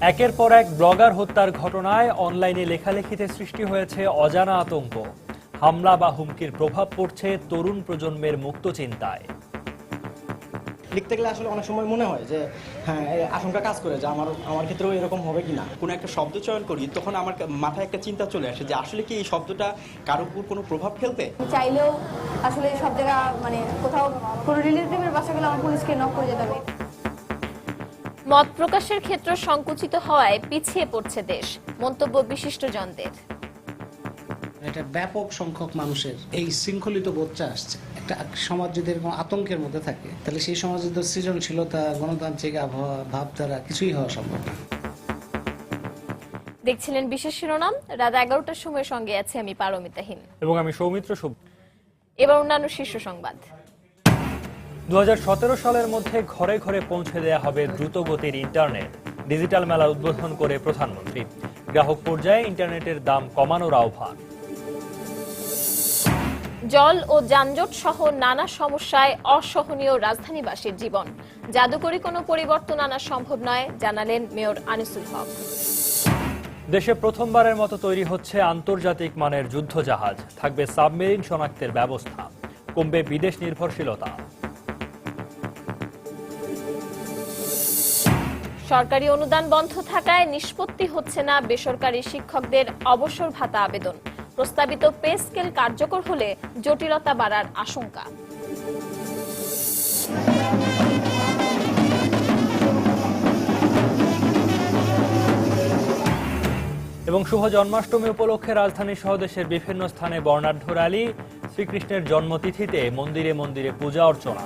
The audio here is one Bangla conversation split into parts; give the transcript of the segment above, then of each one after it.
একের পর এক ব্লগার হত্যার ঘটনায় অনলাইনে লেখালেখিতে সৃষ্টি হয়েছে অজানা আতঙ্ক। হামলা বা হুমকির প্রভাব পড়ছে তরুণ প্রজন্মের মুক্ত চিন্তায়। লিখতে গেলে আসলে অনেক সময় মনে হয় যে হ্যাঁ আশঙ্কা কাজ করে যে আমার ক্ষেত্রেও এরকম হবে কিনা। কোনো একটা শব্দ চয়ন করি তখন আমার মাথায় একটা চিন্তা চলে আসে যে আসলে কি এই শব্দটা কারোর উপর কোনো প্রভাব ফেলবে। চাইলেও আসলে সব জায়গা কোথাও কোনো রিলেটিভের বাসা গেলে আমার পুলিশকে নক করে যেতে হবে। মত প্রকাশের ক্ষেত্র সংকুচিত হওয়ায় পিছিয়ে পড়ছে দেশ, মন্তব্য বিশিষ্টজনদের। এটা ব্যাপক সংখ্যক মানুষের এই শৃঙ্খলিত বোধটা আসছে। একটা সমাজ যদি এরকম আতঙ্কের মধ্যে থাকে তাহলে সেই সমাজে তো সৃজনশীলতা, গণতান্ত্রিক আবহাওয়া, ভাবধারা কিছুই হওয়া সম্ভব না। দেখছিলেন বিশেষ শিরোনাম। রাত 11টার সময় সঙ্গে আছে আমি পারমিতাহীন এবং আমি সৌমিত্র শুভ। এবার অন্যান্য শীর্ষ সংবাদ। 2017 সালের মধ্যে ঘরে ঘরে পৌঁছে দেয়া হবে দ্রুতগতির ইন্টারনেট। ডিজিটাল মেলা উদ্বোধন করে প্রধানমন্ত্রী। গ্রাহক পর্যায়ে ইন্টারনেটের দাম কমানোর আহ্বান। জল ও যানজট সহ নানা সমস্যায় অসহনীয় রাজধানীবাসীর জীবন। জাদুকরী কোনো পরিবর্তন আনা সম্ভব নয়, জানালেন মেয়র আনিসুল হক। দেশে প্রথমবারের মতো তৈরি হচ্ছে আন্তর্জাতিক মানের যুদ্ধজাহাজ। থাকবে সাবমেরিন শনাক্তের ব্যবস্থা। কমবে বিদেশ নির্ভরশীলতা। সরকারি অনুদান বন্ধ থাকায় নিষ্পত্তি হচ্ছে না বেসরকারি শিক্ষকদের অবসর ভাতা আবেদন। প্রস্তাবিত পে স্কেল কার্যকর হলে জটিলতা বাড়ার আশঙ্কা। এবং শুভ জন্মাষ্টমী উপলক্ষে রাজধানী সহ দেশের বিভিন্ন স্থানে বর্ণাঢ্য র্যালি। শ্রীকৃষ্ণের জন্মতিথিতে মন্দিরে মন্দিরে পূজা অর্চনা।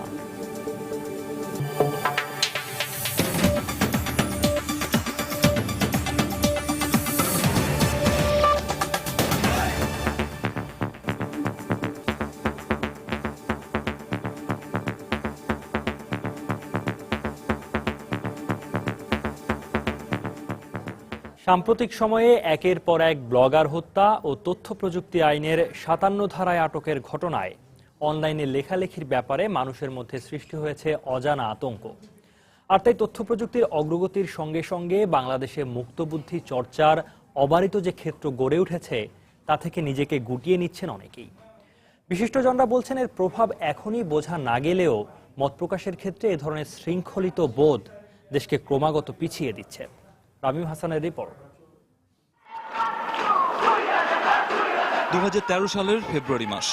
সাম্প্রতিক সময়ে একের পর এক ব্লগার হত্যা ও তথ্য প্রযুক্তি আইনের 57 ধারায় আটকের ঘটনায় অনলাইনে লেখালেখির ব্যাপারে মানুষের মধ্যে সৃষ্টি হয়েছে অজানা আতঙ্ক। আর তাই তথ্য প্রযুক্তির অগ্রগতির সঙ্গে সঙ্গে বাংলাদেশে মুক্তবুদ্ধি চর্চার অবারিত যে ক্ষেত্র গড়ে উঠেছে তা থেকে নিজেকে গুটিয়ে নিচ্ছেন অনেকেই। বিশিষ্টজনরা বলছেন এর প্রভাব এখনই বোঝা না গেলেও মত প্রকাশের ক্ষেত্রে এ ধরনের শৃঙ্খলিত বোধ দেশকে ক্রমাগত পিছিয়ে দিচ্ছে। রামিম হাসানের রিপোর্ট। 2013 সালের ফেব্রুয়ারি মাস,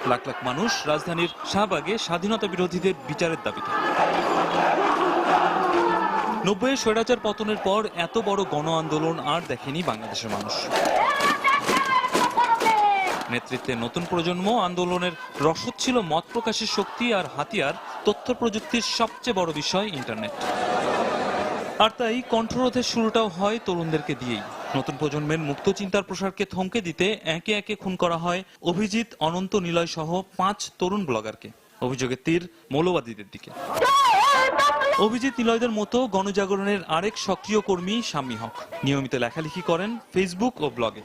লাখ লাখ মানুষ রাজধানীর শাহবাগে স্বাধীনতা বিরোধীদের বিচারের দাবিতে। 90-এর স্বৈরাচার পতনের পর এত বড় গণ আন্দোলন আর দেখেনি বাংলাদেশের মানুষ। নেতৃত্বে নতুন প্রজন্ম আন্দোলনের রসদ ছিল মত প্রকাশের শক্তি, আর হাতিয়ার তথ্য প্রযুক্তির সবচেয়ে বড় বিষয় ইন্টারনেট। আর তাই কণ্ঠরোধের শুরুটাও হয় তরুণদেরকে দিয়েই। নতুন প্রজন্মের মুক্ত চিন্তার প্রসারকে থমকে দিতে একে একে খুন করা হয় অভিজিৎ, অনন্ত, নিলয় সহ 5 তরুণ ব্লগারকে। অভিযোগের তীর মৌলবাদীদের দিকে। অভিজিৎ, নিলয়দের মতো গণজাগরণের আরেক সক্রিয় কর্মী শাম্মী হক নিয়মিত লেখালেখি করেন ফেসবুক ও ব্লগে।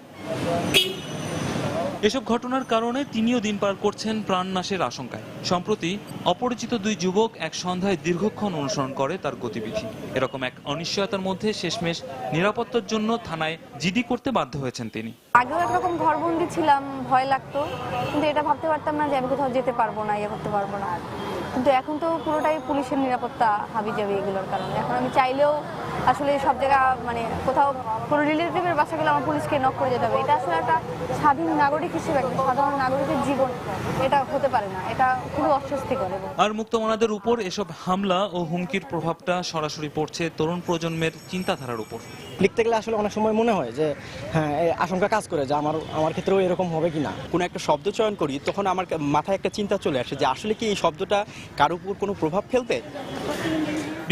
এসব ঘটনার কারণে তিনিও দিন পার করছেন প্রাণনাশের আশঙ্কায়। সম্প্রতি অপরিচিত 2 যুবক এক সন্ধ্যায় দীর্ঘক্ষণ অনুসরণ করে তার গতিবিধি। এরকম এক অনিশ্চয়তার মধ্যে শেষমেশ নিরাপত্তার জন্য থানায় জিডি করতে বাধ্য হয়েছেন তিনি। আগেও একরকম ঘরবন্দি ছিলাম, ভয় লাগতো, কিন্তু এটা ভাবতে পারতাম না যে আমি কোথাও যেতে পারবো না, ইয়ে করতে পারবো না। কিন্তু এখন তো পুরোটাই পুলিশের নিরাপত্তা হাবি যাবে এগুলোর কারণে। এখন আমি চাইলেও আসলে সব জায়গা কোথাও কোনো রিলেটিভের বাসা গেলে আমার পুলিশকে নক করে যেতে হবে। এটা আসলে একটা স্বাধীন নাগরিক হিসেবে, একটা সাধারণ নাগরিকের জীবন এটা হতে পারে না। এটা খুবই অস্বস্তিকর। আর মুক্তমনাদের উপর এসব হামলা ও হুমকির প্রভাবটা সরাসরি পড়ছে তরুণ প্রজন্মের চিন্তাধারার উপর। লিখতে গেলে আসলে অনেক সময় মনে হয় যে হ্যাঁ আশঙ্কা কাজ করে যে আমার ক্ষেত্রেও এরকম হবে কিনা। কোনো একটা শব্দ চয়ন করি তখন আমার মাথায় একটা চিন্তা চলে আসে যে আসলে কি এই শব্দটা কারোর উপর কোনো প্রভাব ফেলবে।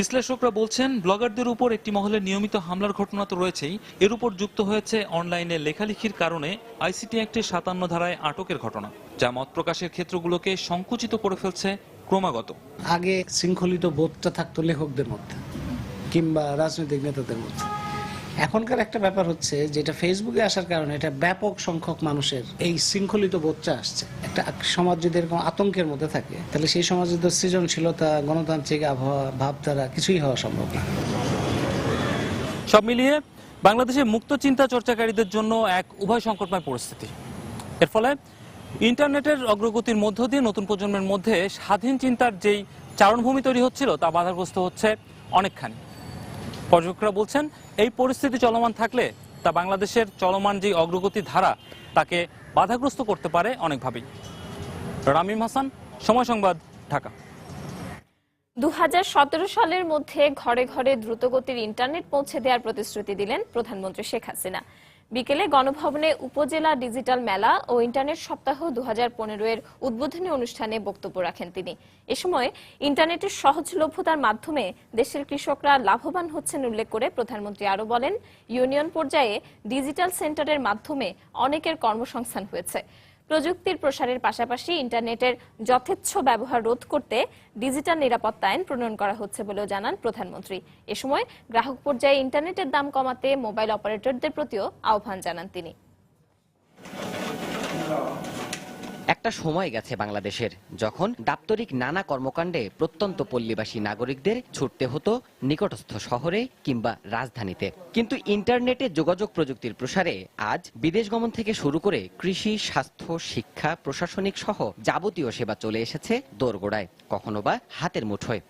বিশ্লেষকরা বলছেন, ব্লগারদের উপর একটি মহলের নিয়মিত হামলার ঘটনা তো রয়েছেই, এর উপর যুক্ত হয়েছে অনলাইনে লেখালেখির কারণে আইসিটি অ্যাক্টের 57 ধারায় আটকের ঘটনা, যা মত প্রকাশের ক্ষেত্রগুলোকে সংকুচিত করে ফেলছে ক্রমাগত। আগে শৃঙ্খলিত বোধটা থাকতো লেখকদের মধ্যে কিংবা রাজনৈতিক নেতাদের মধ্যে। এখনকার একটা ব্যাপার হচ্ছে যেটা ফেসবুকে আসার কারণে এটা ব্যাপক সংখ্যক মানুষের এই শৃঙ্খলিত বোধটা আসছে। একটা সমাজ যদি এরকম আতঙ্কের মধ্যে থাকে তাহলে সেই সমাজে তো সৃজনশীলতা, গণতান্ত্রিক আবহাওয়া, ভাবধারা কিছুই হওয়া সম্ভব না। সব মিলিয়ে বাংলাদেশে মুক্ত চিন্তা চর্চাকারীদের জন্য এক উভয় সংকটময় পরিস্থিতি। এর ফলে ইন্টারনেটের অগ্রগতির মধ্য দিয়ে নতুন প্রজন্মের মধ্যে স্বাধীন চিন্তার যেই চারণভূমি তৈরি হচ্ছিল তা বাধাগ্রস্ত হচ্ছে অনেকখানি। পর্যবেক্ষকরা বলছেন এই পরিস্থিতি চলমান থাকলে তা বাংলাদেশের চলমান যে অগ্রগতির ধারা তাকে বাধাগ্রস্ত করতে পারে অনেকভাবেই। রামিম হাসান, সময় সংবাদ, ঢাকা। 2017 সালের মধ্যে ঘরে ঘরে দ্রুতগতির ইন্টারনেট পৌঁছে দেওয়ার প্রতিশ্রুতি দিলেন প্রধানমন্ত্রী শেখ হাসিনা। বিকেলে গণভবনে উপজেলা ডিজিটাল মেলা ও ইন্টারনেট সপ্তাহ 2015 উদ্বোধনী অনুষ্ঠানে বক্তব্য রাখেন তিনি। এ সময় ইন্টারনেটের সহজলভ্যতার মাধ্যমে দেশের কৃষকরা লাভবান হচ্ছেন উল্লেখ করে প্রধানমন্ত্রী আরো বলেন, ইউনিয়ন পর্যায়ে ডিজিটাল সেন্টারের মাধ্যমে অনেকের কর্মসংস্থান হয়েছে। প্রযুক্তির প্রসারের পাশাপাশি ইন্টারনেটের যথেচ্ছ ব্যবহার রোধ করতে ডিজিটাল নিরাপত্তা আইন প্রণয়ন করা হচ্ছে বলেও জানান প্রধানমন্ত্রী। এ সময় গ্রাহক পর্যায়ে ইন্টারনেটের দাম কমাতে মোবাইল অপারেটরদের প্রতিও আহ্বান জানান তিনি। একটা সময় গেছে বাংলাদেশের যখন দাপ্তরিক নানা কর্মকাণ্ডে প্রত্যন্ত পল্লীবাসী নাগরিকদের ছুটতে হতো নিকটস্থ শহরে কিংবা রাজধানীতে, কিন্তু ইন্টারনেটে যোগাযোগ প্রযুক্তির প্রসারে আজ বিদেশ গমন থেকে শুরু করে কৃষি, স্বাস্থ্য, শিক্ষা, প্রশাসনিক সহ যাবতীয় সেবা চলে এসেছে দোরগোড়ায়, কখনো বা হাতের মুঠোয়।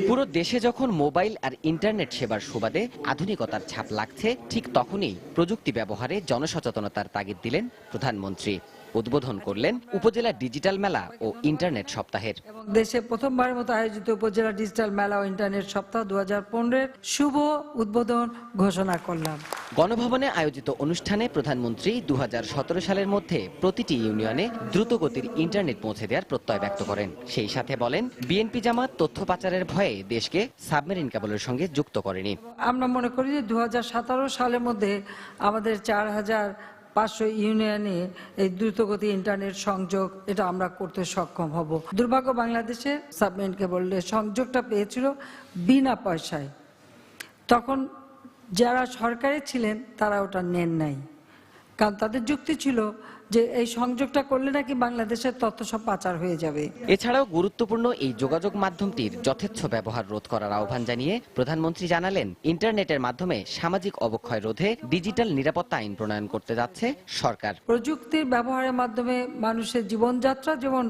পুরো দেশে যখন মোবাইল আর ইন্টারনেট সেবার সুবাদে আধুনিকতার ছাপ লাগছে, ঠিক তখনই প্রযুক্তি ব্যবহারে জনসচেতনতার তাগিদ দিলেন প্রধানমন্ত্রী। উদ্বোধন করলেন উপজেলা ডিজিটাল মেলা ও ইন্টারনেট সপ্তাহের। দেশে প্রথমবারের মতো আয়োজিত উপজেলা ডিজিটাল মেলা ও ইন্টারনেট সপ্তাহ 2015 শুভ উদ্বোধন ঘোষণা করলাম। গণভবনে আয়োজিত অনুষ্ঠানে প্রধানমন্ত্রী 2017 সালের মধ্যে প্রতিটি ইউনিয়নে দ্রুতগতির ইন্টারনেট পৌঁছে দেওয়ার প্রত্যয় ব্যক্ত করেন। সেই সাথে বলেন, বিএনপি জামাত তথ্য পাচারের ভয়ে দেশকে সাবমেরিন কেবলের সঙ্গে যুক্ত করেনি। আমরা মনে করি যে 2017 সালের মধ্যে আমাদের 4500 ইউনিয়নে এই দ্রুতগতি ইন্টারনেট সংযোগ এটা আমরা করতে সক্ষম হব। দুর্ভাগ্য, বাংলাদেশে সাবমেরিন কেবলের সংযোগটা পেয়েছিল বিনা পয়সায়। তখন যারা সরকারে ছিলেন তারা ওটা নেন নাই, কারণ তাদের যুক্তি ছিল যে এই সংযোগটা করলে নাকি বাংলাদেশের তথ্য সব পাচার হয়ে যাবে। এছাড়াও গুরুত্বপূর্ণ এই যোগাযোগ মাধ্যমটির যথেচ্ছ ব্যবহার রোধ করার আহ্বান জানিয়ে প্রধানমন্ত্রী জানালেন, ইন্টারনেটের মাধ্যমে সামাজিক অবক্ষয় রোধে ডিজিটাল নিরাপত্তা আইন প্রণয়ন করতে যাচ্ছে সরকার। প্রযুক্তির ব্যবহারের মাধ্যমে মানুষের জীবনযাত্রা যেমন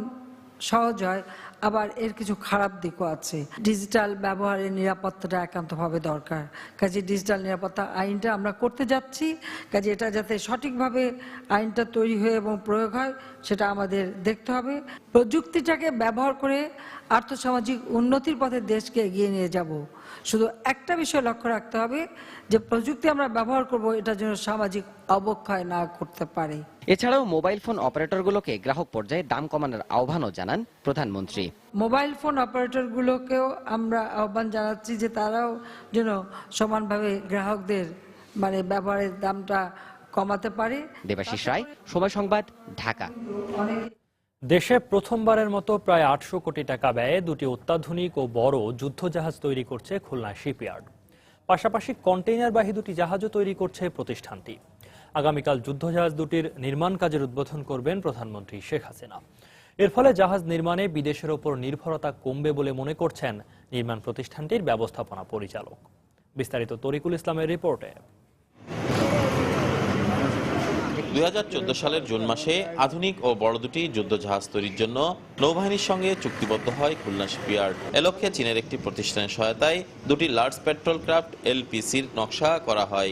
সহজ হয়, আবার এর কিছু খারাপ দিকও আছে। ডিজিটাল ব্যবহারের নিরাপত্তাটা একান্তভাবে দরকার। কাজে ডিজিটাল নিরাপত্তা আইনটা আমরা করতে যাচ্ছি। কাজে এটা যাতে সঠিকভাবে আইনটা তৈরি হয়ে এবং প্রয়োগ হয় সেটা আমাদের দেখতে হবে। প্রযুক্তিটাকে ব্যবহার করে আর্থসামাজিক উন্নতির পথে দেশকে এগিয়ে নিয়ে যাব। শুধু একটা বিষয় লক্ষ্য রাখতে হবে যে প্রযুক্তি আমরা ব্যবহার করব এটা যেন সামাজিক অবক্ষয় না করতে পারে। এছাড়াও মোবাইল ফোন অপারেটরগুলোকে গ্রাহক পর্যায়ে দাম কমানোর আহ্বানও জানান প্রধানমন্ত্রী। মোবাইল ফোন অপারেটরগুলোকেও আমরা আহ্বান জানাচ্ছি যে তারাও যেন সমানভাবে গ্রাহকদের ব্যবহারের দামটা কমাতে পারে। দেবাশিস রায়, সময় সংবাদ, ঢাকা। দেশে প্রথমবারের মতো প্রায় 800 কোটি টাকা ব্যয়ে দুটি অত্যাধুনিক ও বড় যুদ্ধজাহাজ তৈরি করছে খুলনা শিপইয়ার্ড। পাশাপাশি কন্টেইনারবাহী দুটি জাহাজও তৈরি করছে প্রতিষ্ঠানটি। আগামীকাল যুদ্ধজাহাজ দুটির নির্মাণ কাজের উদ্বোধন করবেন প্রধানমন্ত্রী শেখ হাসিনা। এর ফলে জাহাজ নির্মাণে বিদেশের ওপর নির্ভরতা কমবে বলে মনে করছেন নির্মাণ প্রতিষ্ঠানটির ব্যবস্থাপনা পরিচালক। বিস্তারিত তরিকুল ইসলামের রিপোর্টে। 2014 সালের জুন মাসে আধুনিক ও বড় দুটি যুদ্ধজাহাজ তৈরির জন্য নৌবাহিনীর সঙ্গে চুক্তিবদ্ধ হয় খুলনা শিপইয়ার্ড। এ লক্ষ্যে চীনের একটি প্রতিষ্ঠানের সহায়তায় দুটি লার্জ পেট্রোল ক্রাফট এলপিসির নকশা করা হয়।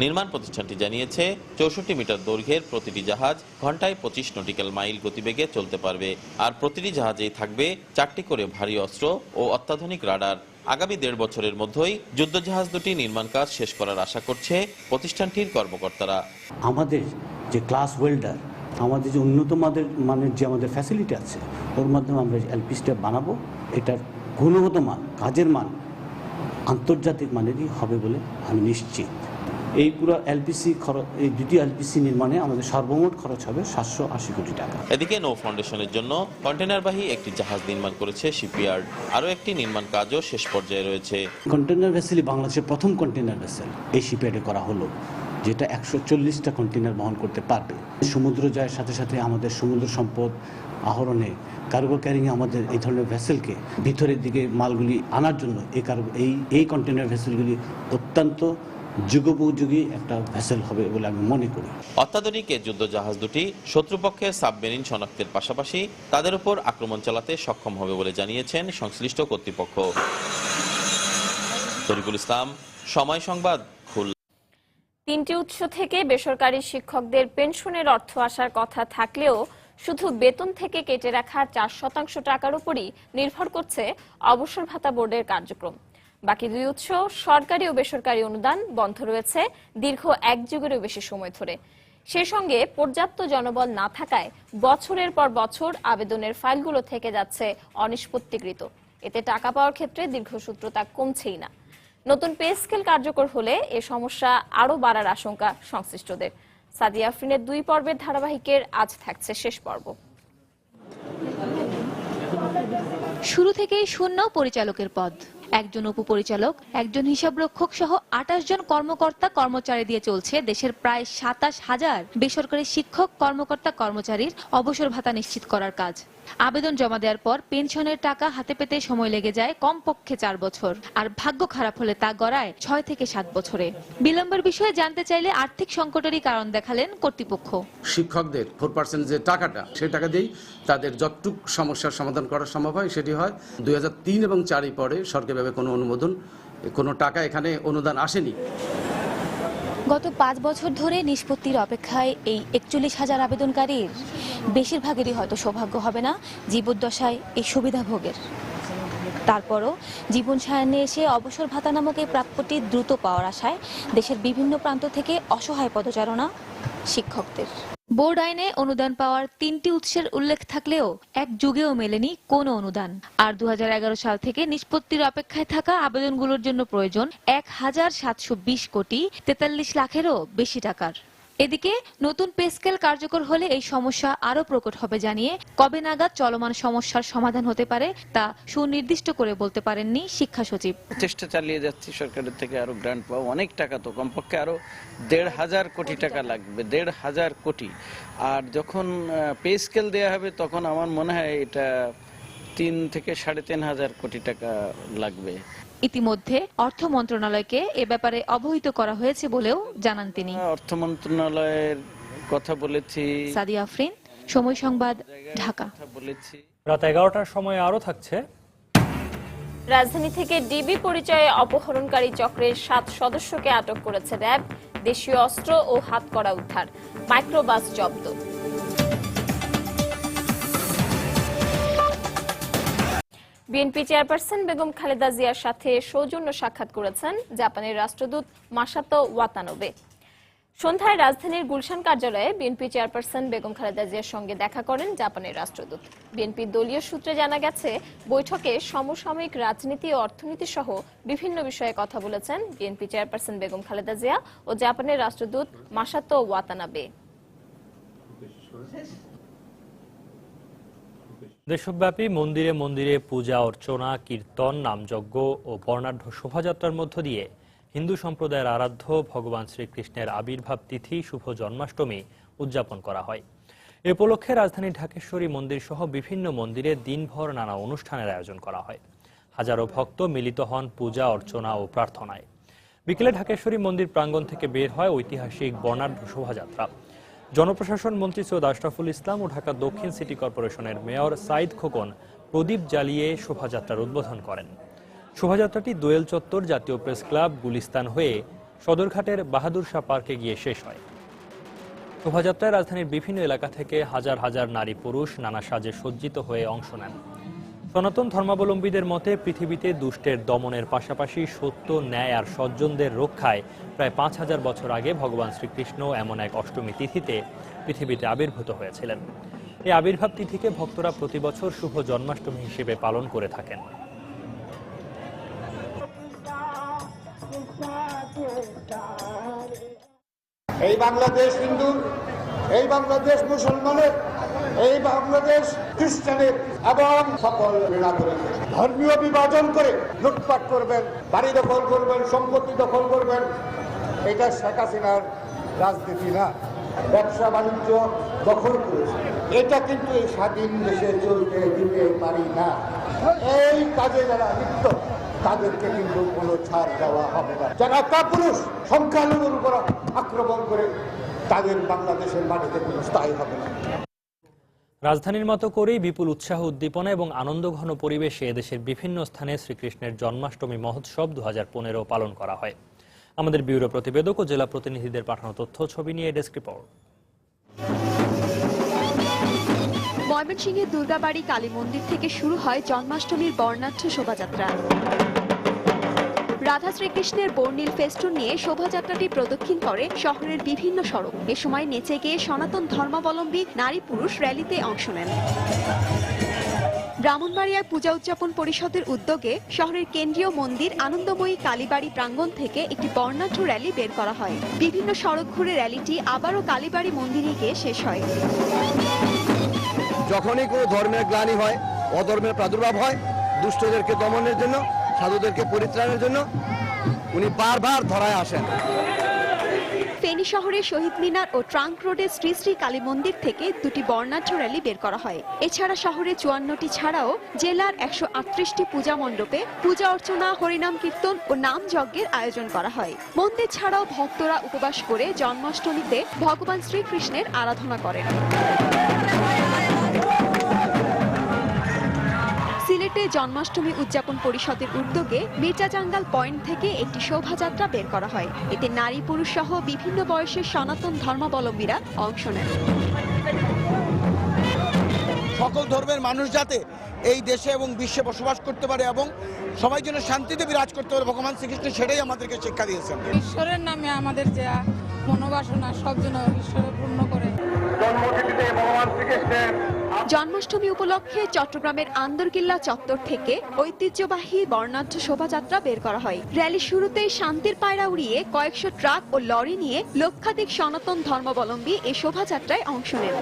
নির্মাণ প্রতিষ্ঠানটি জানিয়েছে 64 মিটার দৈর্ঘ্যের প্রতিটি জাহাজ ঘন্টায় 25 নটিক্যাল মাইল গতিবেগে চলতে পারবে। আর প্রতিটি জাহাজেই থাকবে 4টি করে ভারী অস্ত্র ও অত্যাধুনিক রাডার। আগামী 1.5 বছরের মধ্যেই যুদ্ধজাহাজ দুটি নির্মাণ কাজ শেষ করার আশা করছে প্রতিষ্ঠানটির কর্মকর্তারা। আমাদের যে ক্লাস ওয়েল্ডার, আমাদের যে উন্নত মানের যে আমাদের ফ্যাসিলিটি আছে, ওর মাধ্যমে আমরা এলপিসিটা বানাবো। এটার গুণগত মান, কাজের মান আন্তর্জাতিক মানেরই হবে বলে আমি নিশ্চিত। এই পুরো এলপিসি খরচ, এই দুটি এলপিসি নির্মাণে আমাদের সর্বমোট খরচ হবে 780 কোটি টাকা। এদিকে নৌ ফাউন্ডেশনের জন্য কন্টেইনারবাহী একটি জাহাজ নির্মাণ করেছে শিপইয়ার্ড। আরও একটি নির্মাণ কাজও শেষ পর্যায়ে রয়েছে। কন্টেইনার ভেসেলই বাংলাদেশের প্রথম কন্টেইনার ভেসেল এই শিপইয়ার্ডে করা হলো, যেটা 140টা কন্টেইনার বহন করতে পারবে। সমুদ্র জয়ের সাথে সাথে আমাদের সমুদ্র সম্পদ, আহরণে, কার্গো ক্যারিংয়ে আমাদের এই ধরনের ভেসেলকে ভিতরের দিকে মালগুলি আনার জন্য এই কন্টেনার ভেসেলগুলি অত্যন্ত যুগোপযোগী একটা ভেসেল হবে বলে আমি মনে করি। অত্যাধুনিক এই যুদ্ধ জাহাজ দুটি শত্রুপক্ষের সাবমেরিন শনাক্তের পাশাপাশি তাদের উপর আক্রমণ চালাতে সক্ষম হবে বলে জানিয়েছেন সংশ্লিষ্ট কর্তৃপক্ষ। তরিকুল ইসলাম, সময় সংবাদ, খুলনা। 3টি উৎস থেকে বেসরকারি শিক্ষকদের পেনশনের অর্থ আসার কথা থাকলেও শুধু বেতন থেকে কেটে রাখা 4% টাকার উপরই নির্ভর করছে অবসর ভাতা বোর্ডের কার্যক্রম। বাকি 2 উৎস সরকারি ও বেসরকারি অনুদান বন্ধ রয়েছে দীর্ঘ 1 যুগেরও বেশি সময় ধরে। সেই সঙ্গে পর্যাপ্ত জনবল না থাকায় বছরের পর বছর আবেদনের ফাইলগুলো থেকে যাচ্ছে অনিষ্পত্তিকৃত। এতে টাকা পাওয়ার ক্ষেত্রে দীর্ঘসূত্রতা কমছেই না। নতুন পে স্কেল কার্যকর হলে এ সমস্যা আরও বাড়ার আশঙ্কা সংশ্লিষ্টদের। সাদিয়া আফরিনের 2 পর্বের ধারাবাহিকের আজ থাকছে শেষ পর্ব। শুরু থেকেই শূন্য পরিচালকের পদ, একজন উপপরিচালক, একজন হিসাবরক্ষক সহ 28 জন কর্মকর্তা কর্মচারী দিয়ে চলছে দেশের প্রায় 27,000 বেসরকারি শিক্ষক কর্মকর্তা কর্মচারীর অবসর ভাতা নিশ্চিত করার কাজ। আবেদন জমা দেওয়ার পর পেনশনের টাকা হাতে পেতে সময় লেগে যায় কমপক্ষে 4 বছর, আর ভাগ্য খারাপ হলে তা গড়ায় 6 থেকে 7 বছরে। বিলম্বের বিষয়ে জানতে চাইলে আর্থিক সংকটেরই কারণ দেখালেন কর্তৃপক্ষ। শিক্ষকদের 4% যে টাকাটা, সেই টাকা দিয়েই তাদের যতটুকু সমস্যার সমাধান করা সম্ভব হয় সেটি হয়। 2003 এবং 4 পরে সরকারিভাবে কোনো অনুমোদন, কোনো টাকা এখানে অনুদান আসেনি। গত 5 বছর ধরে নিষ্পত্তির অপেক্ষায় এই 41,000 আবেদনকারীর বেশিরভাগেরই হয়তো সৌভাগ্য হবে না জীবদ্দশায় এই সুবিধা ভোগের। তারপরও জীবন সায়ান্নে এসে অবসর ভাতা নামক এই প্রাপ্যটি দ্রুত পাওয়ার আশায় দেশের বিভিন্ন প্রান্ত থেকে অসহায় পদচারণা শিক্ষকদের। বোর্ড আইনে অনুদান পাওয়ার 3টি উৎসের উল্লেখ থাকলেও 1 যুগেও মেলেনি কোনো অনুদান। আর 2011 সাল থেকে নিষ্পত্তির অপেক্ষায় থাকা আবেদনগুলোর জন্য প্রয়োজন 1,720 কোটি 43 লাখেরও বেশি টাকার। এদিকে নতুন পে স্কেল কার্যকর হলে এই সমস্যা আরো প্রকট হবে জানিয়ে কবে নাগাদ চলমান সমস্যার সমাধান হতে পারে তা সুনির্দিষ্ট করে বলতে পারেননি শিক্ষা সচিব। চেষ্টা চালিয়ে যাচ্ছি সরকারের থেকে আরো গ্রান্ট পাবো। অনেক টাকা, তো কমপক্ষে আরো 1,500 কোটি টাকা লাগবে, 1,500 কোটি। আর যখন পে স্কেল দেওয়া হবে তখন আমার মনে হয় এটা 3 থেকে 3,500 কোটি টাকা লাগবে। ইতিমধ্যে অর্থ মন্ত্রণালয়কে এ ব্যাপারে অবহিত করা হয়েছে বলেও জানান তিনি। অর্থ মন্ত্রণালয়ের কথা বলেছি। সাদিয়া আফরিন, সময় সংবাদ, ঢাকা। রাত 11টার সময় আরো থাকছে। রাজধানী থেকে ডিবি পরিচয়ে অপহরণকারী চক্রের 7 সদস্যকে আটক করেছে র‍্যাব। দেশীয় অস্ত্র ও হাতকড়া উদ্ধার, মাইক্রোবাস জব্দ। বিএনপি চেয়ারপারসন বেগম খালেদা জিয়ার সাথে সৌজন্য সাক্ষাৎ করেছেন জাপানের রাষ্ট্রদূত মাসাতো ওয়াতানোবে। সন্ধ্যায় রাজধানীর গুলশান কার্যালয়ে বিএনপি চেয়ারপারসন বেগম খালেদা জিয়ার সঙ্গে দেখা করেন জাপানের রাষ্ট্রদূত। বিএনপির দলীয় সূত্রে জানা গেছে, বৈঠকে সমসাময়িক রাজনীতি ও অর্থনীতি সহ বিভিন্ন বিষয়ে কথা বলেছেন বিএনপি চেয়ারপারসন বেগম খালেদা জিয়া ও জাপানের রাষ্ট্রদূত মাসাতো ওয়াতানাবে। দেশব্যাপী মন্দিরে মন্দিরে পূজা অর্চনা, কীর্তন, নামযজ্ঞ ও বর্ণাঢ্য শোভাযাত্রার মধ্য দিয়ে হিন্দু সম্প্রদায়ের আরাধ্য ভগবান শ্রীকৃষ্ণের আবির্ভাব তিথি শুভ জন্মাষ্টমী উদযাপন করা হয়। এ উপলক্ষে রাজধানীর ঢাকেশ্বরী মন্দির সহ বিভিন্ন মন্দিরে দিনভর নানা অনুষ্ঠানের আয়োজন করা হয়। হাজারো ভক্ত মিলিত হন পূজা অর্চনা ও প্রার্থনায়। বিকেলে ঢাকেশ্বরী মন্দির প্রাঙ্গণ থেকে বের হয় ঐতিহাসিক বর্ণাঢ্য শোভাযাত্রা। জনপ্রশাসন মন্ত্রী সৈয়দ আশরাফুল ইসলাম ও ঢাকা দক্ষিণ সিটি কর্পোরেশনের মেয়র সাইদ খোকন প্রদীপ জ্বালিয়ে শোভাযাত্রার উদ্বোধন করেন। শোভাযাত্রাটি দোয়েল চত্বর, জাতীয় প্রেস ক্লাব, গুলিস্তান হয়ে সদরঘাটের বাহাদুর শাহ পার্কে গিয়ে শেষ হয়। শোভাযাত্রায় রাজধানীর বিভিন্ন এলাকা থেকে হাজার হাজার নারী পুরুষ নানা সাজে সজ্জিত হয়ে অংশ নেন। সনাতন ধর্মাবলম্বীদের মতে পৃথিবীতে দুষ্টের দমনের পাশাপাশি সত্য, ন্যায় আর সজ্জনদের রক্ষায় প্রায় 5,000 বছর আগে ভগবান শ্রীকৃষ্ণ এমন এক অষ্টমী তিথিতে পৃথিবীতে আবির্ভূত হয়েছিলেন। এই আবির্ভাব তিথিকে ভক্তরা প্রতি বছর শুভ জন্মাষ্টমী হিসেবে পালন করে থাকেন। এই বাংলাদেশ হিন্দু, এই বাংলাদেশ মুসলমানের, এই বাংলাদেশ খ্রিস্টানের এবং সকল নাগরিকের ধর্মীয় বিভাজন করে লুটপাট করবেন, বাড়ি দখল করবেন, সম্পত্তি দখল করবেন, এটা শেখ হাসিনার রাজনীতি না। ব্যবসা বাণিজ্য দখল করেছে। এটা কিন্তু এই স্বাধীন দেশে চলতে দিতে পারি না। এই কাজে যারা লিপ্ত তাদেরকে কিন্তু কোনো ছাড় দেওয়া হবে না। যারা কাপুরুষ সংখ্যালঘুর উপর আক্রমণ করে তাদের বাংলাদেশের মাটিতে কোনো স্থায়ী হবে না। রাজধানীর মতো করেই বিপুল উৎসাহ উদ্দীপনা এবং আনন্দঘন পরিবেশে এদেশের বিভিন্ন স্থানে শ্রীকৃষ্ণের জন্মাষ্টমী মহোৎসব 2015 পালন করা হয়। আমাদের ব্যুরো প্রতিবেদক ও জেলা প্রতিনিধিদের পাঠানো তথ্য ছবি নিয়ে ডেস্ক রিপোর্ট। ময়মনসিংহের দুর্গাবাড়ি কালী মন্দির থেকে শুরু হয় জন্মাষ্টমীর বর্ণাঢ্য শোভাযাত্রা। রাধা শ্রীকৃষ্ণের বর্ণিল ফেস্টুন নিয়ে শোভাযাত্রাটি প্রদক্ষিণ করে শহরের বিভিন্ন সড়ক। এ সময় নেচে গিয়ে সনাতন ধর্মাবলম্বী নারী পুরুষ র্যালিতে অংশ নেন। ব্রাহ্মণবাড়িয়ায় পূজা উদযাপন পরিষদের উদ্যোগে শহরের কেন্দ্রীয় মন্দির আনন্দময়ী কালীবাড়ি প্রাঙ্গণ থেকে একটি বর্ণাঢ্য র্যালি বের করা হয়। বিভিন্ন সড়ক ঘুরে র্যালিটি আবারও কালীবাড়ি মন্দিরে গিয়ে শেষ হয়। যখনই কোনো ধর্মের গ্লানি হয়, অধর্মের প্রাদুর্ভাব হয়, দুষ্টদেরকে দমনের জন্য, সাধুদেরকে পরিত্রাণের জন্য উনি বারবার ধরায় আসেন। ফেনী শহরের শহীদ মিনার ও ট্রাঙ্ক রোডের শ্রী শ্রী কালী মন্দির থেকে দুটি বর্ণাঢ্য র্যালি বের করা হয়। এছাড়া শহরে 54টি ছাড়াও জেলার 138টি পূজা মণ্ডপে পূজা অর্চনা, হরিনাম কীর্তন ও নাম যজ্ঞের আয়োজন করা হয়। মন্দির ছাড়াও ভক্তরা উপবাস করে জন্মাষ্টমীতে ভগবান শ্রীকৃষ্ণের আরাধনা করেন। সিলেটে জন্মাষ্টমী উদযাপন পরিষদের উদ্যোগে মির্জাজাঙ্গাল পয়েন্ট থেকে একটি শোভাযাত্রা বের করা হয়। এতে নারী পুরুষ সহ বিভিন্ন বয়সের সনাতন ধর্মাবলম্বীরা অংশ নেন। সকল ধর্মের মানুষ যাতে এই দেশে এবং বিশ্বে বসবাস করতে পারে এবং সবাই যেন শান্তিতে বিরাজ করতে পারে, ভগবান শ্রীকৃষ্ণ সেটাই আমাদেরকে শিক্ষা দিয়েছেন। ঈশ্বরের নামে আমাদের যে মনোবাসনা সব যেন ঈশ্বরে পূর্ণ করে। জন্মাষ্টমী উপলক্ষে চট্টগ্রামের আন্দরকিল্লা চত্বর থেকে ঐতিহ্যবাহী বর্ণাঢ্য শোভাযাত্রা বের করা হয়। র্যালি শুরুতেই শান্তির পায়রা উড়িয়ে কয়েকশো ট্রাক ও লরি নিয়ে লক্ষাধিক সনাতন ধর্মাবলম্বী এই শোভাযাত্রায় অংশ নেন।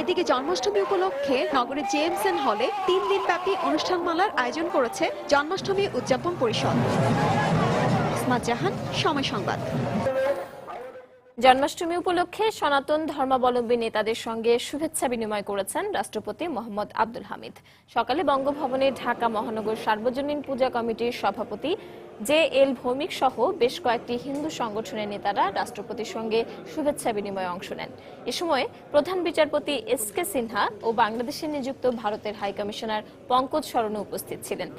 এদিকে জন্মাষ্টমী উপলক্ষে নগরের জেএমসএন হলে 3 দিনব্যাপী অনুষ্ঠানমালার আয়োজন করেছে জন্মাষ্টমী উদযাপন পরিষদ। ইসমাত জাহান, সময় সংবাদ। জন্মাষ্টমী উপলক্ষে সনাতন ধর্মাবলম্বী নেতাদের সঙ্গে শুভেচ্ছা বিনিময় করেছেন রাষ্ট্রপতি মোহাম্মদ আব্দুল হামিদ। সকালে বঙ্গভবনে ঢাকা মহানগর সার্বজনীন পূজা কমিটির সভাপতি JL ভৌমিক সহ বেশ কয়েকটি হিন্দু সংগঠনের নেতারা রাষ্ট্রপতির সঙ্গে শুভেচ্ছা বিনিময়ে অংশ নেন। এ সময় প্রধান বিচারপতি SK সিনহা ও বাংলাদেশে নিযুক্ত ভারতের হাইকমিশনার পঙ্কজ শরণ উপস্থিত ছিলেন।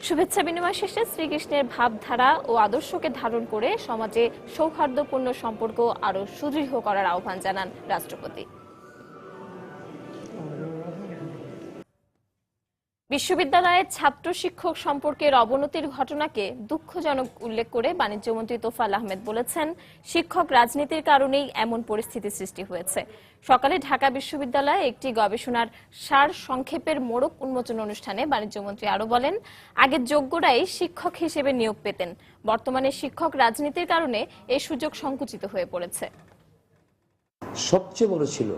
শুভেচ্ছা বিনিময় শেষে শ্রীকৃষ্ণের ভাবধারা ও আদর্শকে ধারণ করে সমাজে সৌহার্দ্যপূর্ণ সম্পর্ক আরো সুদৃঢ় করার আহ্বান জানান রাষ্ট্রপতি। বিশ্ববিদ্যালয়ের ছাত্র শিক্ষক সম্পর্কের অবনতির ঘটনাকে দুঃখজনক উল্লেখ করে বাণিজ্যমন্ত্রী তোফায়েল আহমেদ বলেছেন, শিক্ষক রাজনীতির কারণেই এমন পরিস্থিতি সৃষ্টি হয়েছে। সকালে ঢাকা বিশ্ববিদ্যালয়ে একটি গবেষণার সার সংক্ষেপের মোড়ক উন্মোচন অনুষ্ঠানে বাণিজ্যমন্ত্রী আরো বলেন, আগে যোগ্যরাই শিক্ষক হিসেবে নিয়োগ পেতেন, বর্তমানে শিক্ষক রাজনীতির কারণে এই সুযোগ সংকুচিত হয়ে পড়েছে। সবচেয়ে বড় ছিল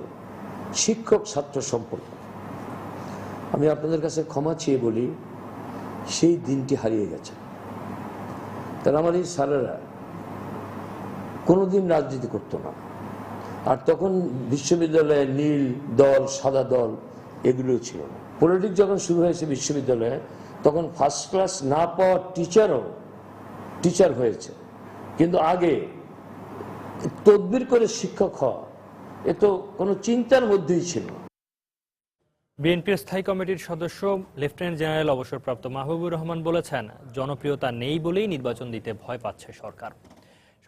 শিক্ষক ছাত্র সম্পর্ক। আমি আপনাদের কাছে ক্ষমা চেয়ে বলি, সেই দিনটি হারিয়ে গেছে। তারা আমার এই স্যারেরা কোনোদিন রাজনীতি করতো না। আর তখন বিশ্ববিদ্যালয়ে নীল দল, সাদা দল এগুলো ছিল না। পলিটিক্স যখন শুরু হয়েছে বিশ্ববিদ্যালয়ে, তখন ফার্স্ট ক্লাস না পাওয়া টিচারও টিচার হয়েছে। কিন্তু আগে তদবির করে শিক্ষক হওয়া এ তো কোনো চিন্তার মধ্যেই ছিল না। বিএনপির স্থায়ী কমিটির সদস্য লেফটেন্যান্ট জেনারেল অবসরপ্রাপ্ত মাহবুবুর রহমান বলেছেন, জনপ্রিয়তা নেই বলেই নির্বাচন দিতে ভয় পাচ্ছে সরকার।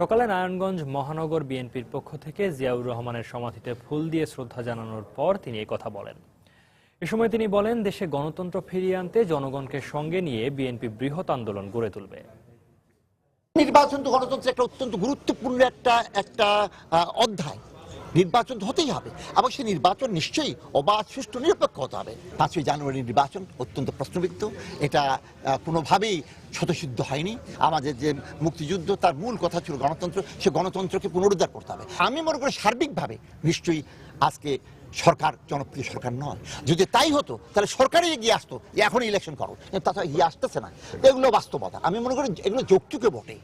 সকালে নারায়ণগঞ্জ মহানগর বিএনপির পক্ষ থেকে জিয়াউর রহমানের সমাধিতে ফুল দিয়ে শ্রদ্ধা জানানোর পর তিনি এই কথা বলেন। এ সময় তিনি বলেন, দেশে গণতন্ত্র ফিরিয়ে আনতে জনগণকে সঙ্গে নিয়ে বিএনপি বৃহৎ আন্দোলন গড়ে তুলবে। নির্বাচন তো গণতন্ত্রের একটা অত্যন্ত গুরুত্বপূর্ণ একটা অধ্যায়। নির্বাচন হতেই হবে এবং সেই নির্বাচন নিশ্চয়ই অবাধ, সুষ্ঠু, নিরপেক্ষ হতে হবে। 5ই জানুয়ারির নির্বাচন অত্যন্ত প্রশ্নবিদ্ধ, এটা কোনোভাবেই স্বতঃসিদ্ধ হয়নি। আমাদের যে মুক্তিযুদ্ধ, তার মূল কথা ছিল গণতন্ত্র, সে গণতন্ত্রকে পুনরুদ্ধার করতে হবে। আমি মনে করি সার্বিকভাবে নিশ্চয়ই আজকে সরকার জনপ্রিয় সরকার নয়। যদি তাই হতো তাহলে সরকারই এগিয়ে আসতো, এখন ইলেকশন করো, তাছাড়া এগিয়ে আসতেছে না। এগুলো বাস্তবতা, আমি মনে করি এগুলো যৌক্তিক বটে।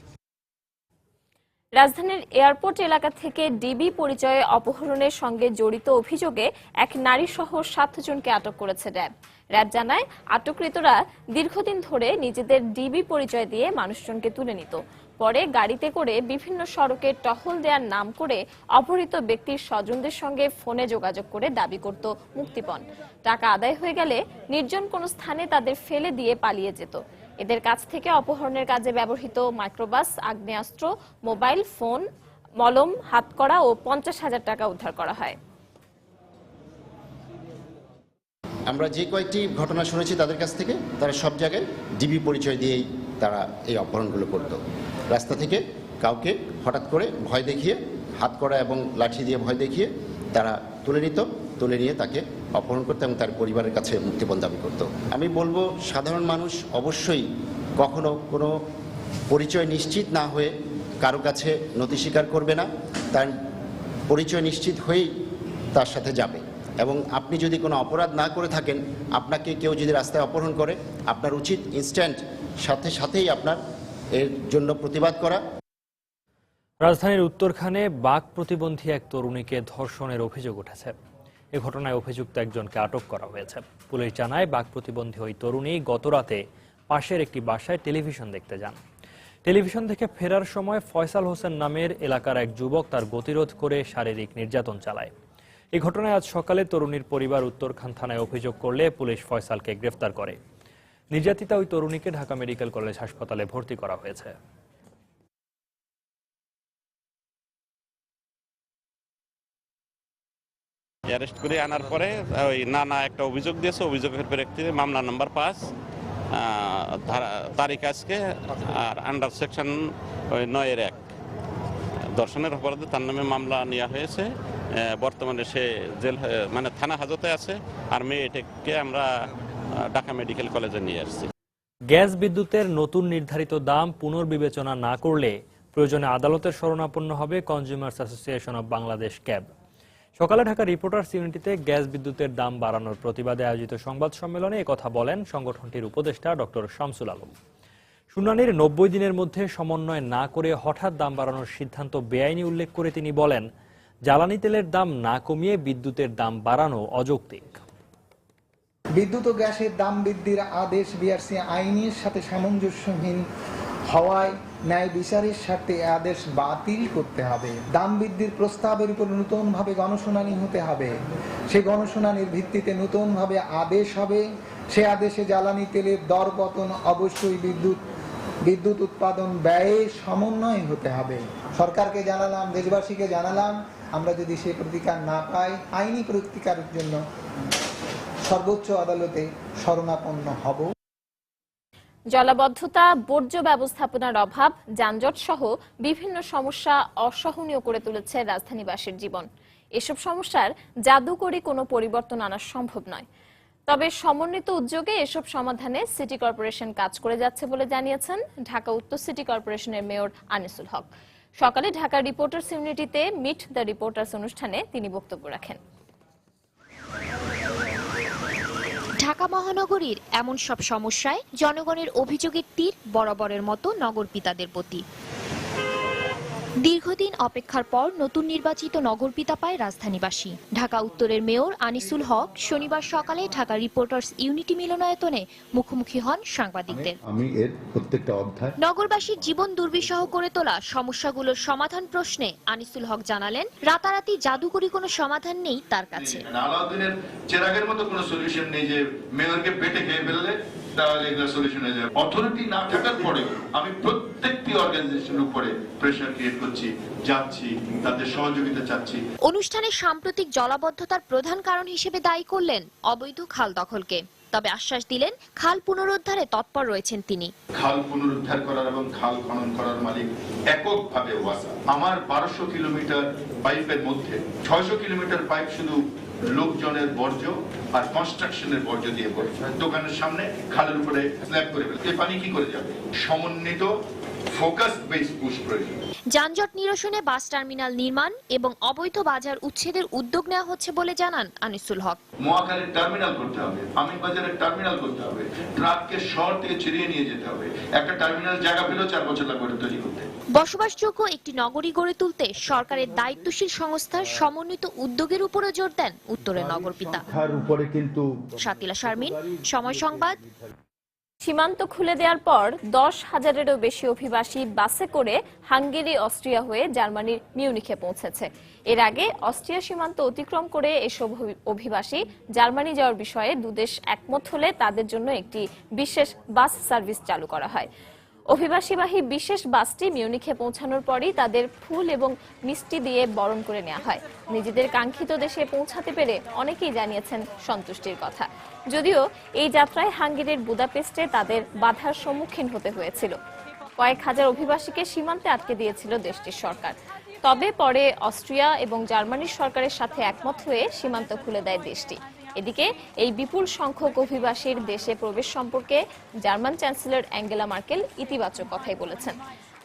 রাজধানীর এয়ারপোর্ট এলাকা থেকে ডিবি পরিচয়ে অপহরণের সঙ্গে জড়িত অভিযোগে এক নারী সহ 7 জনকে আটক করেছে র্যাব। র্যাব জানায়, আটককৃতরা দীর্ঘদিন ধরে নিজেদের ডিবি পরিচয় দিয়ে মানুষজনকে তুলে নিত। পরে গাড়িতে করে বিভিন্ন সড়কে টহল দেওয়ার নাম করে অপহৃত ব্যক্তির স্বজনদের সঙ্গে ফোনে যোগাযোগ করে দাবি করত মুক্তিপণ। টাকা আদায় হয়ে গেলে নির্জন কোনো স্থানে তাদের ফেলে দিয়ে পালিয়ে যেত। এদের কাছ থেকে অপহরণের কাজে ব্যবহৃত মাইক্রোবাস, আগ্নেয়াস্ত্র, মোবাইল ফোন, মলম, হাতকড়া ও 50,000 টাকা উদ্ধার করা হয়। আমরা যে কয়েকটি ঘটনা শুনেছি তাদের কাছ থেকে, তারা সব জায়গায় ডিবি পরিচয় দিয়েই তারা এই অপহরণগুলো করত। রাস্তা থেকে কাউকে হঠাৎ করে ভয় দেখিয়ে, হাতকড়া এবং লাঠি দিয়ে ভয় দেখিয়ে তারা তুলে নিত, তুলে নিয়ে তাকে অপহরণ করতো এবং তার পরিবারের কাছে মুক্তিপণ দাবি করত। আমি বলবো, সাধারণ মানুষ অবশ্যই কখনো কোনো পরিচয় নিশ্চিত না হয়ে কারো কাছে নথি স্বীকার করবে না। তার পরিচয় নিশ্চিত হয়েই তার সাথে যাবে। এবং আপনি যদি কোনো অপরাধ না করে থাকেন, আপনাকে কেউ যদি রাস্তায় অপহরণ করে, আপনার উচিত ইনস্ট্যান্ট সাথেই আপনার এর জন্য প্রতিবাদ করা। রাজধানীর উত্তরখানে বাক প্রতিবন্ধী এক তরুণীকে ধর্ষণের অভিযোগ উঠেছে। এ ঘটনায় অভিযুক্ত একজনকে আটক করা হয়েছে। পুলিশ জানায়, বাক প্রতিবন্ধী ওই তরুণী গতরাতে পাশের একটি বাসায় টেলিভিশন দেখতে যান। টেলিভিশন থেকে ফেরার সময় ফয়সাল হোসেন নামের এলাকার এক যুবক তার গতিরোধ করে শারীরিক নির্যাতন চালায়। এই ঘটনায় আজ সকালে তরুণীর পরিবার উত্তরখান থানায় অভিযোগ করলে পুলিশ ফয়সালকে গ্রেফতার করে। নির্যাতিতা ওই তরুণীকে ঢাকা মেডিকেল কলেজ হাসপাতালে ভর্তি করা হয়েছে। অ্যারেস্ট করে আনার পরে ওই নানা একটা অভিযোগ দিয়েছে। অভিযোগের প্রেক্ষিতে মামলা নাম্বার 5 তারিখ আজকে, আর আন্ডার সেকশন 9-1 ধর্ষণের অপরাধে তার নামে মামলা নেওয়া হয়েছে। বর্তমানে সে জেল থানা হাজতে আছে। আর মেয়েটাকে আমরা ঢাকা মেডিকেল কলেজে নিয়ে আসছি। গ্যাস বিদ্যুতের নতুন নির্ধারিত দাম পুনর্বিবেচনা না করলে প্রয়োজনে আদালতের শরণাপন্ন হবে consumers association of Bangladesh cab. সকালে ঢাকা রিপোর্টার্স ইউনিটিতে গ্যাস বিদ্যুতের দাম বাড়ানোর প্রতিবাদে আয়োজিত সংবাদ সম্মেলনে একথা বলেন সংগঠনটির উপদেষ্টা ডক্টর শামসুল আলম। শুনানির 90 দিনের মধ্যে সমন্বয় না করে হঠাৎ দাম বাড়ানোর সিদ্ধান্ত বেআইনি উল্লেখ করে তিনি বলেন, জ্বালানি তেলের দাম না কমিয়ে বিদ্যুতের দাম বাড়ানো অযৌক্তিক। বিদ্যুৎ ও গ্যাসের দাম বৃদ্ধির আদেশ বিআরসি আইনের সাথে সামঞ্জস্যহীন হওয়ায় ন্যায় বিচারের স্বার্থে আদেশ বাতিল করতে হবে। দাম বৃদ্ধির প্রস্তাবের উপর নতুনভাবে গণশুনানি হতে হবে। সেই গণশুনানির ভিত্তিতে নতুনভাবে আদেশ হবে। সে আদেশে জ্বালানি তেলের দর পতন অবশ্যই বিদ্যুৎ উৎপাদন ব্যয়ে সমন্বয় হতে হবে। সরকারকে জানালাম, দেশবাসীকে জানালাম, আমরা যদি সেই প্রতিকার না পাই, আইনি প্রতিকারের জন্য সর্বোচ্চ আদালতে শরণাপন্ন হব। জলাবদ্ধতা, বর্জ্য ব্যবস্থাপনার অভাব, যানজট সহ বিভিন্ন সমস্যা অসহনীয় করে তুলেছে রাজধানীবাসীর জীবন। এসব সমস্যার জাদুকরী কোনো পরিবর্তন আনা সম্ভব নয়। তবে সমন্বিত উদ্যোগে এসব সমাধানে সিটি কর্পোরেশন কাজ করে যাচ্ছে বলে জানিয়েছেন ঢাকা উত্তর সিটি কর্পোরেশনের মেয়র আনিসুল হক। সকালে ঢাকা রিপোর্টার্স ইউনিটিতে মিট দ্য রিপোর্টার্স অনুষ্ঠানে তিনি বক্তব্য রাখেন। ঢাকা মহানগরীর এমন সব সমস্যায় জনগণের অভিযোগের তীর বরাবরের মতো নগরপিতাদের প্রতি। দীর্ঘদিন অপেক্ষার পর নতুন নির্বাচিত নগরপিতা পায় রাজধানীবাসী। ঢাকা উত্তরের মেয়র আনিসুল হক শনিবার সকালে ঢাকা রিপোর্টার্স ইউনিটি মিলনায়তনে মুখোমুখি হন সাংবাদিকদের। নগরবাসীর জীবন দুর্বিষহ করে তোলা সমস্যাগুলোর সমাধান প্রশ্নে আনিসুল হক জানালেন, রাতারাতি জাদুকরী কোনো সমাধান নেই তার কাছে। আলাউদ্দিনের চেরাগের মতো কোনো সলিউশন নেই যে মেয়রকে পেটে খেয়ে ফেললে তাহলে এগুলো সলিউশন হয়ে যাবে। অথরিটি না থাকার পরে আমি প্রত্যেকটি অর্গানাইজেশনের উপরে প্রেসার ক্রিয়েট করছি, যাচ্ছি, তাদের সহযোগিতা চাচ্ছি। অনুষ্ঠানে সাম্প্রতিক জলাবদ্ধতার প্রধান কারণ হিসেবে দায়ী করলেন অবৈধ খাল দখলকে। তবে আশ্বাস দিলেন, খাল পুনরুদ্ধারে তৎপর রয়েছেন তিনি। খাল পুনরুদ্ধার করার এবং খাল খনন করার মালিক এককভাবে ওয়াসা। আমার 1200 কিলোমিটার পাইপের মধ্যে 600 কিলোমিটার পাইপ শুধু লোকজনের বর্জ্য আর কনস্ট্রাকশনের বর্জ্য দিয়ে পড়ে। দোকানের সামনে খালের উপরে স্ল্যাব করে ফেলে। এই পানি কি করে যাবে? সমন্বিত ফোকাস বেস পুশ প্রয়োজন। যানজট নিরসনে বাস টার্মিনাল নির্মাণ এবং অবৈধ বাজার উচ্ছেদের উদ্যোগ নেওয়া হচ্ছে বলে জানান আনিসুল হক। মহাখালীর টার্মিনাল করতে হবে, আমিনবাজারের টার্মিনাল করতে হবে, ট্রাককে শহর থেকে ছিড়িয়ে নিয়ে যেতে হবে। একটা টার্মিনাল জায়গা পেলেও 4 বছর লাগবে তৈরি করতে। বসবাসযোগ্য একটি নগরী গড়ে তুলতে সরকারের দায়িত্বশীল সংস্থার সমন্বিত উদ্যোগের উপরও জোর দেন উত্তরের নগরপিতা। শাতিলা শারমিন, সময় সংবাদ। সীমান্ত খুলে দেওয়ার পর 10,000-এরও বেশি অভিবাসী বাসে করে হাঙ্গেরি, অস্ট্রিয়া হয়ে জার্মানির মিউনিখে পৌঁছেছে। এর আগে অস্ট্রিয়া সীমান্ত অতিক্রম করে এসব অভিবাসী জার্মানি যাওয়ার বিষয়ে দুদেশ একমত হলে তাদের জন্য একটি বিশেষ বাস সার্ভিস চালু করা হয়। অভিবাসীবাহী বিশেষ বাসটি মিউনিখে পৌঁছানোর পরই তাদের ফুল এবং মিষ্টি দিয়ে বরণ করে নেওয়া হয়। নিজেদের কাঙ্ক্ষিত দেশে পৌঁছাতে পেরে অনেকেই জানিয়েছেন সন্তুষ্টির কথা। যদিও এই যাত্রায় হাঙ্গেরির বুদাপেস্টে তাদের বাধার সম্মুখীন হতে হয়েছিল। কয়েক হাজার অভিবাসীকে সীমান্তে আটকে দিয়েছিল দেশটির সরকার। তবে পরে অস্ট্রিয়া এবং জার্মানির সরকারের সাথে একমত হয়ে সীমান্ত খুলে দেয় দেশটি। এদিকে এই বিপুল সংখ্যক অভিবাসীর দেশে প্রবেশ সম্পর্কে জার্মান চ্যান্সেলর অ্যাঙ্গেলা মার্কেল ইতিবাচক কথাই বলেছেন।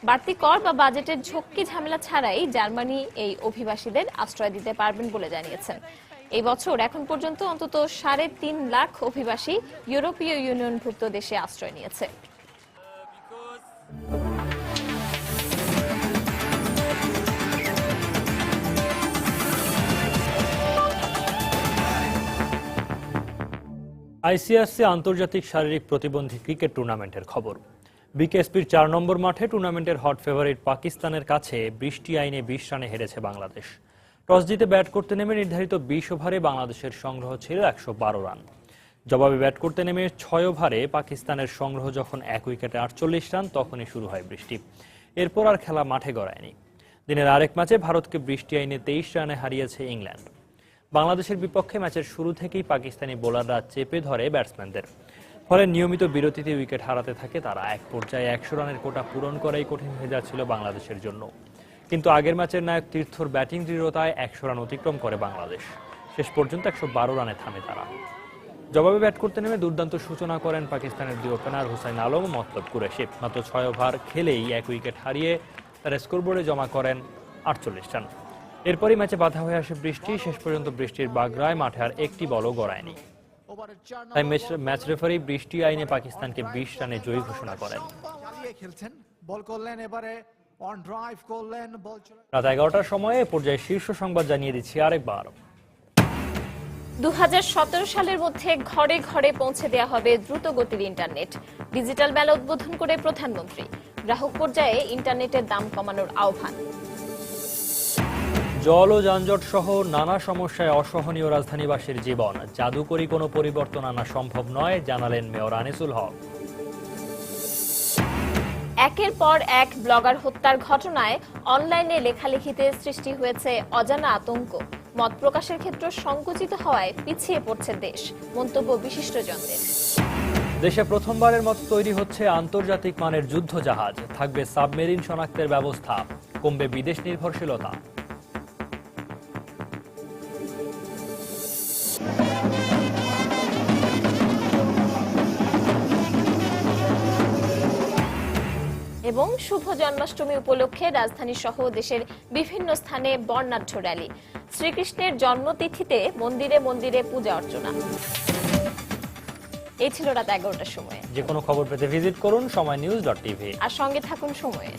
বাড়তি কর বা বাজেটের ঝক্কি ঝামেলা ছাড়াই জার্মানি এই অভিবাসীদের আশ্রয় দিতে পারবেন বলে জানিয়েছেন। এই বছর এখন পর্যন্ত অন্তত 3.5 লাখ অভিবাসী ইউরোপীয় ইউনিয়নভুক্ত দেশে আশ্রয় নিয়েছে। আইসিসি আন্তর্জাতিক শারীরিক প্রতিবন্ধী ক্রিকেট টুর্নামেন্টের খবর। বিকেএসপির 4 নম্বর মাঠে টুর্নামেন্টের হট ফেভারিট পাকিস্তানের কাছে বৃষ্টি আইনে 20 রানে হেরেছে বাংলাদেশ। টস জিতে ব্যাট করতে নেমে নির্ধারিত 20 ওভারে বাংলাদেশের সংগ্রহ ছিল 112 রান। জবাবে ব্যাট করতে নেমে 6 ওভারে পাকিস্তানের সংগ্রহ যখন 1 উইকেটে 48 রান, তখনই শুরু হয় বৃষ্টি। এরপর আর খেলা মাঠে গড়ায়নি। দিনের আরেক ম্যাচে ভারতকে বৃষ্টি আইনে 23 রানে হারিয়েছে ইংল্যান্ড। বাংলাদেশের বিপক্ষে ম্যাচের শুরু থেকেই পাকিস্তানি বোলাররা চেপে ধরে ব্যাটসম্যানদের, ফলে নিয়মিত বিরতিতে উইকেট হারাতে থাকে তারা। এক পর্যায়ে 100 রানের কোটা পূরণ করাই কঠিন হয়ে যাচ্ছিল বাংলাদেশের জন্য। কিন্তু আগের ম্যাচের নায়ক তীর্থর ব্যাটিং দৃঢ়তায় 100 রান অতিক্রম করে বাংলাদেশ। শেষ পর্যন্ত 112 রানে থামে তারা। জবাবে ব্যাট করতে নেমে দুর্দান্ত সূচনা করেন পাকিস্তানের 2 ওপেনার হুসাইন আলম ও মতলব কুরেশি। মাত্র 6 ওভার খেলেই 1 উইকেট হারিয়ে তারা স্কোরবোর্ডে জমা করেন 48 রান। এরপরই ম্যাচে বাধা হয়ে আসে বৃষ্টি। শেষ পর্যন্ত বৃষ্টির বাগড়ায় মাঠে আর একটি বলও গড়ায়নি। তাই ম্যাচ রেফারি বৃষ্টি আইনে পাকিস্তানকে 20 রানে জয়ী ঘোষণা করেন। রাত 11টার সময়ে পর্যায়ে শীর্ষ সংবাদ জানিয়ে দিচ্ছি আরেকবার। 2017 সালের মধ্যে ঘরে ঘরে পৌঁছে দেওয়া হবে দ্রুত গতির ইন্টারনেট। ডিজিটাল মেলা উদ্বোধন করে প্রধানমন্ত্রী। গ্রাহক পর্যায়ে ইন্টারনেটের দাম কমানোর আহ্বান। জল ও যানজট সহ নানা সমস্যায় অসহনীয় রাজধানীবাসীর জীবন। জাদুকরী কোনো পরিবর্তন আনা সম্ভব নয়, জানালেন মেয়র আনিসুল হক। একের পর এক ব্লগার হত্যার ঘটনায় অনলাইনে লেখালেখিতে সৃষ্টি হয়েছে অজানা আতঙ্ক। মত প্রকাশের ক্ষেত্র সংকুচিত হওয়ায় পিছিয়ে পড়ছে দেশ, মন্তব্য বিশিষ্টজনদের। দেশে প্রথমবারের মতো তৈরি হচ্ছে আন্তর্জাতিক মানের যুদ্ধ জাহাজ। থাকবে সাবমেরিন শনাক্তের ব্যবস্থা। কমবে বিদেশ নির্ভরশীলতা। এবং শুভ জন্মাষ্টমী উপলক্ষে রাজধানী সহ দেশের বিভিন্ন স্থানে বর্ণাঢ্য র্যালি। শ্রীকৃষ্ণের জন্মতিথিতে মন্দিরে মন্দিরে পূজা অর্চনা। এই ছিল রাত 11টার সময়। যে কোনো খবর পেতে ভিজিট করুন সময়নিউজ.tv আর সঙ্গে থাকুন সময়ে।